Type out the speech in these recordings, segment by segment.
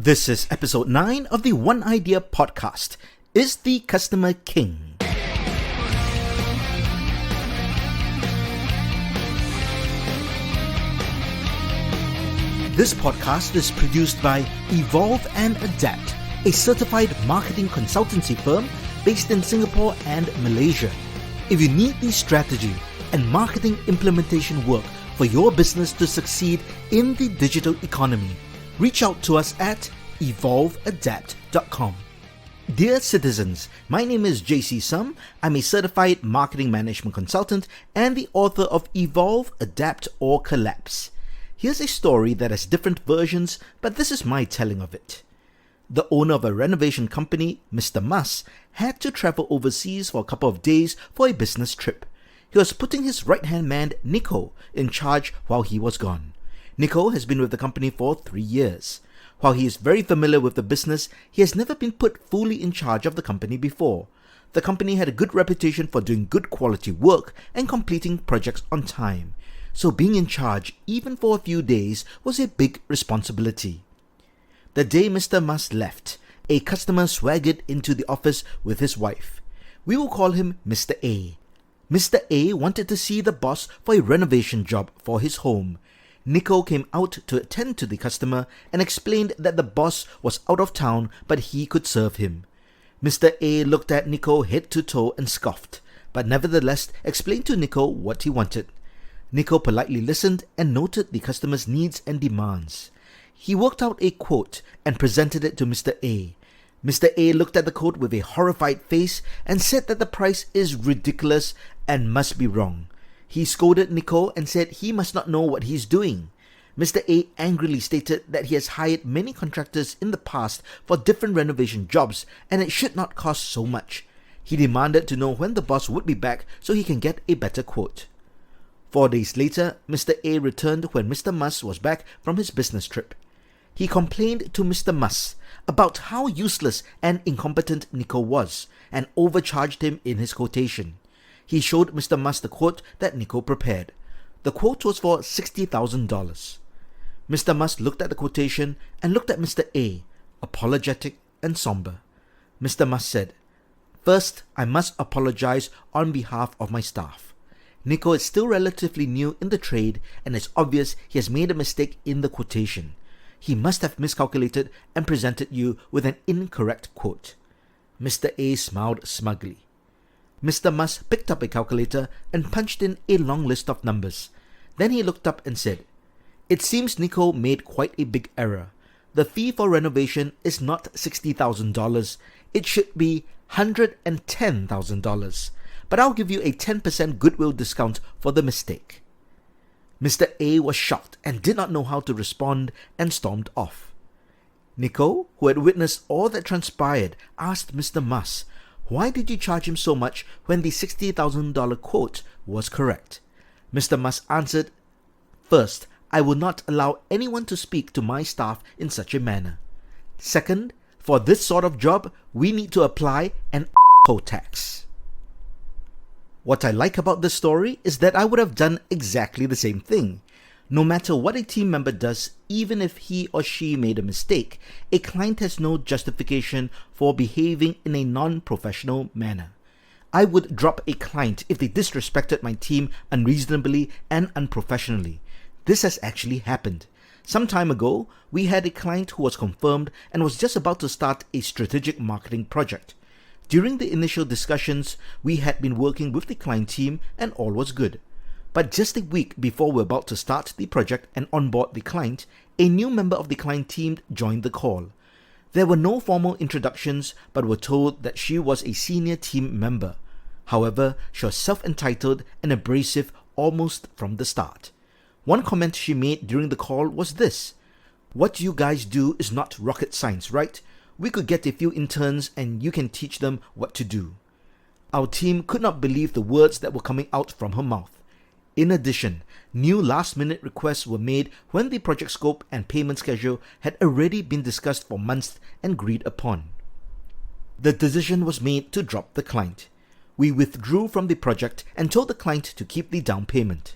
This is episode 9 of the One Idea podcast. Is the customer king? This podcast is produced by Evolve and Adapt, a certified marketing consultancy firm based in Singapore and Malaysia. If you need the strategy and marketing implementation work for your business to succeed in the digital economy, reach out to us at evolveadapt.com. Dear citizens, my name is JC Sum. I'm a certified marketing management consultant and the author of Evolve, Adapt or Collapse. Here's a story that has different versions, but this is my telling of it. The owner of a renovation company, Mr Mus, had to travel overseas for a couple of days for a business trip. He was putting his right-hand man, Nico, in charge while he was gone. Nico has been with the company for 3 years. While he is very familiar with the business, he has never been put fully in charge of the company before. The company had a good reputation for doing good quality work and completing projects on time. So being in charge, even for a few days, was a big responsibility. The day Mr. Mus left, a customer swaggered into the office with his wife. We will call him Mr. A. Mr. A wanted to see the boss for a renovation job for his home. Nico came out to attend to the customer and explained that the boss was out of town but he could serve him. Mr. A looked at Nico head to toe and scoffed, but nevertheless explained to Nico what he wanted. Nico politely listened and noted the customer's needs and demands. He worked out a quote and presented it to Mr. A. Mr. A looked at the quote with a horrified face and said that the price is ridiculous and must be wrong. He scolded Nico and said he must not know what he's doing. Mr. A angrily stated that he has hired many contractors in the past for different renovation jobs and it should not cost so much. He demanded to know when the boss would be back so he can get a better quote. 4 days later, Mr. A returned when Mr. Mus was back from his business trip. He complained to Mr. Mus about how useless and incompetent Nico was and overcharged him in his quotation. He showed Mr. Mus the quote that Nico prepared. The quote was for $60,000. Mr. Mus looked at the quotation and looked at Mr. A, apologetic and somber. Mr. Mus said, "First, I must apologize on behalf of my staff. Nico is still relatively new in the trade and it's obvious he has made a mistake in the quotation. He must have miscalculated and presented you with an incorrect quote." Mr. A smiled smugly. Mr. Mus picked up a calculator and punched in a long list of numbers. Then he looked up and said, "It seems Nico made quite a big error. The fee for renovation is not $60,000. It should be $110,000. But I'll give you a 10% goodwill discount for the mistake." Mr. A was shocked and did not know how to respond and stormed off. Nico, who had witnessed all that transpired, asked Mr. Mus, "Why did you charge him so much when the $60,000 quote was correct?" Mr. Mus answered, "First, I will not allow anyone to speak to my staff in such a manner. Second, for this sort of job, we need to apply an tax." What I like about this story is that I would have done exactly the same thing. No matter what a team member does, even if he or she made a mistake, a client has no justification for behaving in a non-professional manner. I would drop a client if they disrespected my team unreasonably and unprofessionally. This has actually happened. Some time ago, we had a client who was confirmed and was just about to start a strategic marketing project. During the initial discussions, we had been working with the client team and all was good. But just a week before we were about to start the project and onboard the client, a new member of the client team joined the call. There were no formal introductions, but were told that she was a senior team member. However, she was self-entitled and abrasive almost from the start. One comment she made during the call was this: "What you guys do is not rocket science, right? We could get a few interns and you can teach them what to do." Our team could not believe the words that were coming out from her mouth. In addition, new last-minute requests were made when the project scope and payment schedule had already been discussed for months and agreed upon. The decision was made to drop the client. We withdrew from the project and told the client to keep the down payment.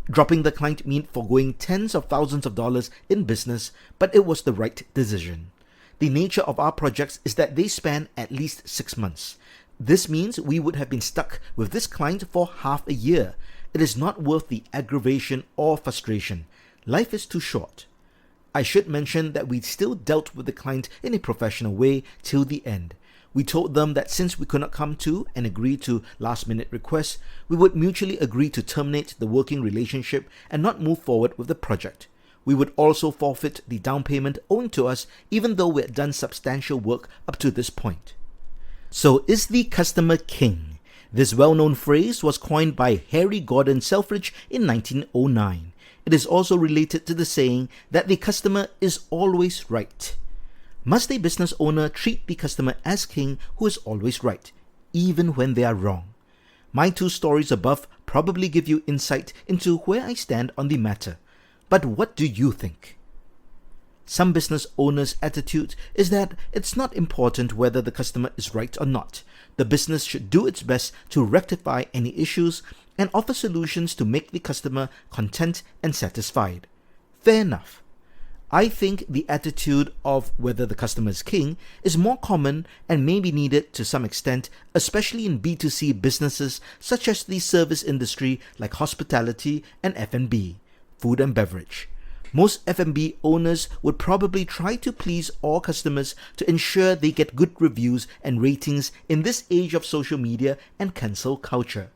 Dropping the client meant foregoing tens of thousands of dollars in business, but it was the right decision. The nature of our projects is that they span at least 6 months. This means we would have been stuck with this client for half a year. It is not worth the aggravation or frustration. Life is too short. I should mention that we still dealt with the client in a professional way till the end. We told them that since we could not come to and agree to last-minute requests, we would mutually agree to terminate the working relationship and not move forward with the project. We would also forfeit the down payment owing to us, even though we had done substantial work up to this point. So is the customer king? This well-known phrase was coined by Harry Gordon Selfridge in 1909. It is also related to the saying that the customer is always right. Must a business owner treat the customer as king who is always right, even when they are wrong? My 2 stories above probably give you insight into where I stand on the matter. But what do you think? Some business owners' attitude is that it's not important whether the customer is right or not. The business should do its best to rectify any issues and offer solutions to make the customer content and satisfied. Fair enough. I think the attitude of whether the customer is king is more common and may be needed to some extent, especially in B2C businesses such as the service industry like hospitality and F&B, food and beverage. Most F&B owners would probably try to please all customers to ensure they get good reviews and ratings in this age of social media and cancel culture.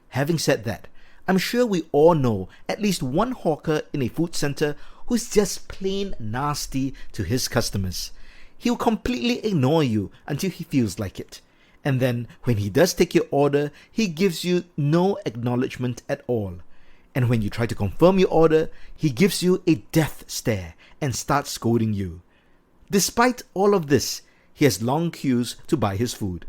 Having said that, I'm sure we all know at least one hawker in a food center who's just plain nasty to his customers. He'll completely ignore you until he feels like it. And then when he does take your order, he gives you no acknowledgement at all. And when you try to confirm your order, he gives you a death stare and starts scolding you. Despite all of this, he has long queues to buy his food.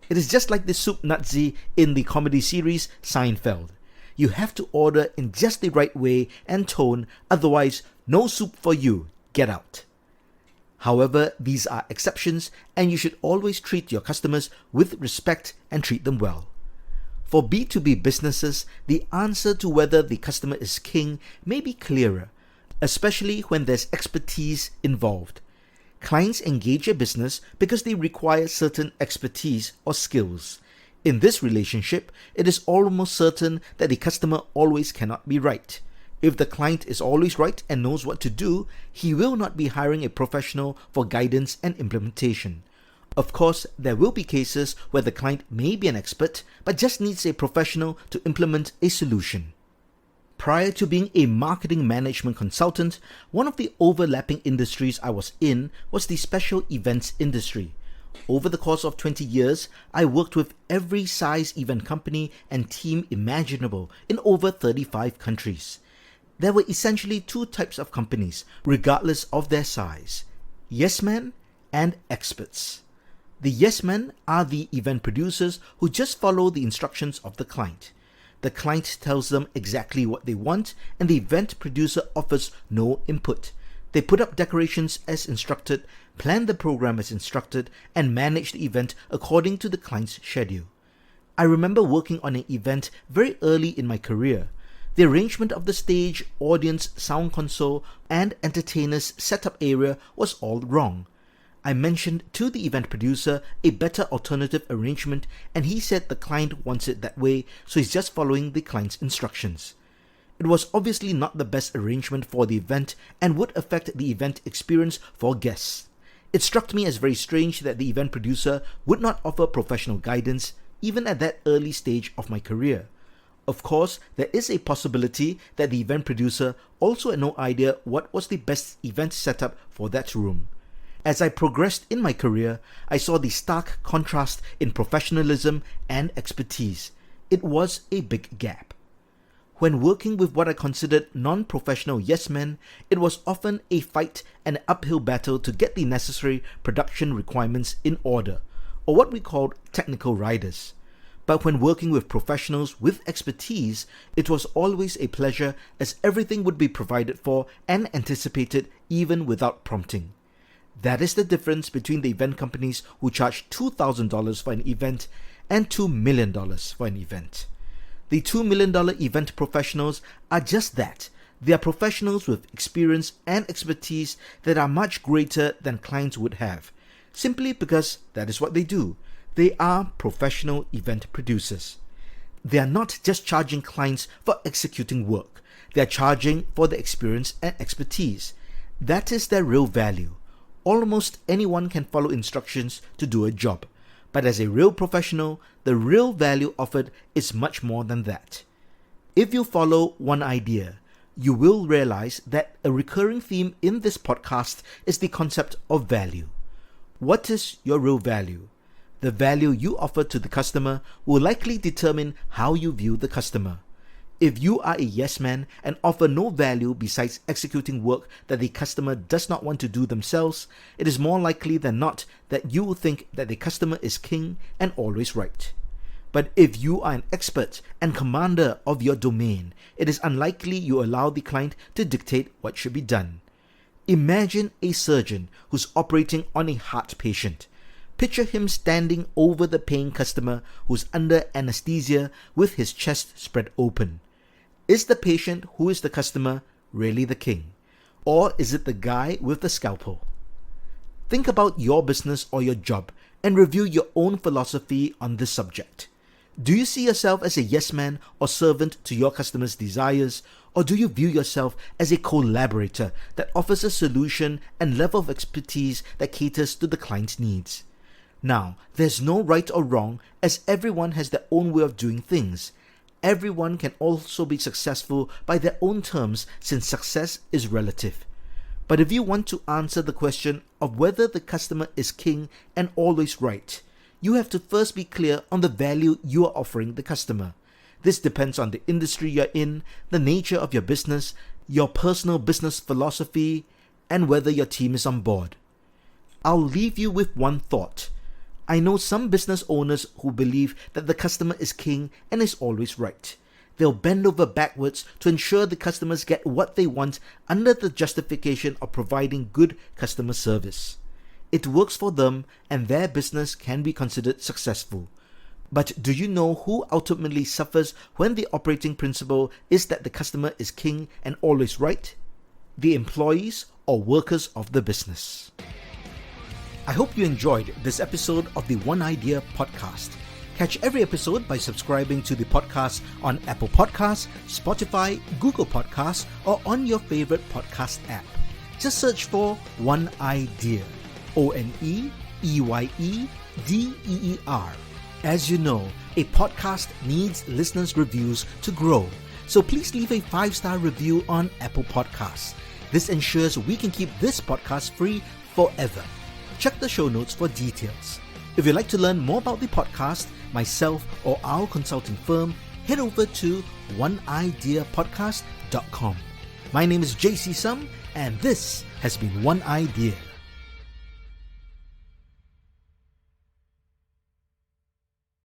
It is just like the soup Nazi in the comedy series Seinfeld. You have to order in just the right way and tone, otherwise no soup for you, get out. However, these are exceptions and you should always treat your customers with respect and treat them well. For B2B businesses, the answer to whether the customer is king may be clearer, especially when there's expertise involved. Clients engage a business because they require certain expertise or skills. In this relationship, it is almost certain that the customer always cannot be right. If the client is always right and knows what to do, he will not be hiring a professional for guidance and implementation. Of course, there will be cases where the client may be an expert, but just needs a professional to implement a solution. Prior to being a marketing management consultant, one of the overlapping industries I was in was the special events industry. Over the course of 20 years, I worked with every size event company and team imaginable in over 35 countries. There were essentially 2 types of companies, regardless of their size: yes men and experts. The yes men are the event producers who just follow the instructions of the client. The client tells them exactly what they want, and the event producer offers no input. They put up decorations as instructed, plan the program as instructed, and manage the event according to the client's schedule. I remember working on an event very early in my career. The arrangement of the stage, audience, sound console, and entertainers' setup area was all wrong. I mentioned to the event producer a better alternative arrangement, and he said the client wants it that way, so he's just following the client's instructions. It was obviously not the best arrangement for the event and would affect the event experience for guests. It struck me as very strange that the event producer would not offer professional guidance, even at that early stage of my career. Of course, there is a possibility that the event producer also had no idea what was the best event setup for that room. As I progressed in my career, I saw the stark contrast in professionalism and expertise. It was a big gap. When working with what I considered non-professional yes men, it was often a fight and an uphill battle to get the necessary production requirements in order, or what we called technical riders. But when working with professionals with expertise, it was always a pleasure, as everything would be provided for and anticipated even without prompting. That is the difference between the event companies who charge $2,000 for an event and $2 million for an event. The $2 million event professionals are just that. They are professionals with experience and expertise that are much greater than clients would have, simply because that is what they do. They are professional event producers. They are not just charging clients for executing work. They are charging for the experience and expertise. That is their real value. Almost anyone can follow instructions to do a job, but as a real professional, the real value offered is much more than that. If you follow one idea, you will realize that a recurring theme in this podcast is the concept of value. What is your real value? The value you offer to the customer will likely determine how you view the customer. If you are a yes man and offer no value besides executing work that the customer does not want to do themselves, it is more likely than not that you will think that the customer is king and always right. But if you are an expert and commander of your domain, it is unlikely you allow the client to dictate what should be done. Imagine a surgeon who's operating on a heart patient. Picture him standing over the paying customer who's under anesthesia with his chest spread open. Is the patient who is the customer really the king? Or is it the guy with the scalpel? Think about your business or your job and review your own philosophy on this subject. Do you see yourself as a yes man or servant to your customers' desires, or do you view yourself as a collaborator that offers a solution and level of expertise that caters to the client's needs? Now, there's no right or wrong, as everyone has their own way of doing things. Everyone can also be successful by their own terms, since success is relative. But if you want to answer the question of whether the customer is king and always right, you have to first be clear on the value you are offering the customer. This depends on the industry you're in, the nature of your business, your personal business philosophy, and whether your team is on board. I'll leave you with one thought. I know some business owners who believe that the customer is king and is always right. They'll bend over backwards to ensure the customers get what they want under the justification of providing good customer service. It works for them and their business can be considered successful. But do you know who ultimately suffers when the operating principle is that the customer is king and always right? The employees or workers of the business. I hope you enjoyed this episode of the One Idea podcast. Catch every episode by subscribing to the podcast on Apple Podcasts, Spotify, Google Podcasts, or on your favorite podcast app. Just search for One Idea. ONEEYEDEER. As you know, a podcast needs listeners' reviews to grow, so please leave a 5-star review on Apple Podcasts. This ensures we can keep this podcast free forever. Check the show notes for details. If you'd like to learn more about the podcast, myself, or our consulting firm, head over to oneideapodcast.com. My name is JC Sum, and this has been One Idea.